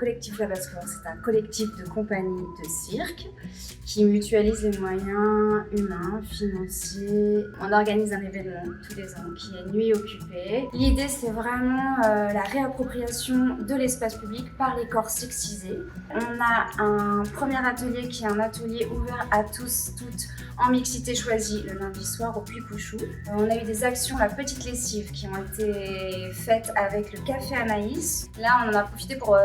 collectif Labascore, c'est un collectif de compagnies de cirque qui mutualise les moyens humains, financiers. On organise un événement tous les ans qui est Nuit occupée. L'idée, c'est vraiment la réappropriation de l'espace public par les corps sexisés. On a un premier atelier qui est un atelier ouvert à tous, toutes, en mixité choisie le lundi soir au Puy-Couchou. On a eu des actions La Petite Lessive qui ont été faites avec le Café Anaïs. Là, on en a profité pour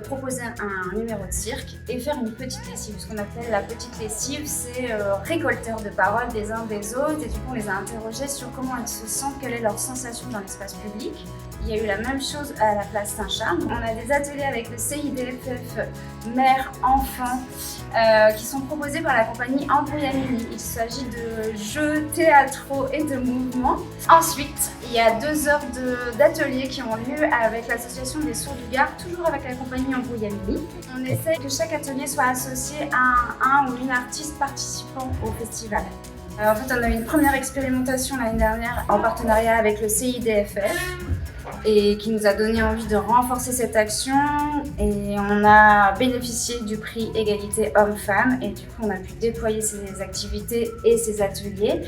proposer un numéro de cirque et faire une petite lessive. Ce qu'on appelle la petite lessive, c'est récolteur de paroles des uns des autres, et du coup on les a interrogés sur comment ils se sentent, quelle est leur sensation dans l'espace public. Il y a eu la même chose à la place Saint-Charles. On a des ateliers avec le CIDFF mère-enfant qui sont proposés par la compagnie Embrouillamini. Il s'agit de jeux théâtraux et de mouvements. Ensuite, il y a 2 heures d'ateliers qui ont lieu avec l'association des sourds du Gard, toujours avec la compagnie Embrouillamini. On essaie que chaque atelier soit associé à un ou une artiste participant au festival. En fait, on a eu une première expérimentation l'année dernière en partenariat avec le CIDFF et qui nous a donné envie de renforcer cette action, et on a bénéficié du prix Égalité Hommes-Femmes, et du coup on a pu déployer ces activités et ces ateliers.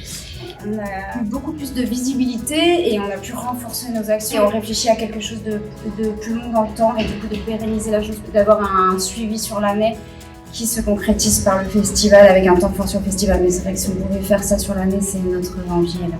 On a eu beaucoup plus de visibilité et on a pu renforcer nos actions. On réfléchit à quelque chose de plus long dans le temps et du coup de pérenniser la chose, d'avoir un suivi sur l'année qui se concrétise par le festival avec un temps fort sur le festival. Mais c'est vrai que si on pouvait faire ça sur l'année, c'est notre envie là.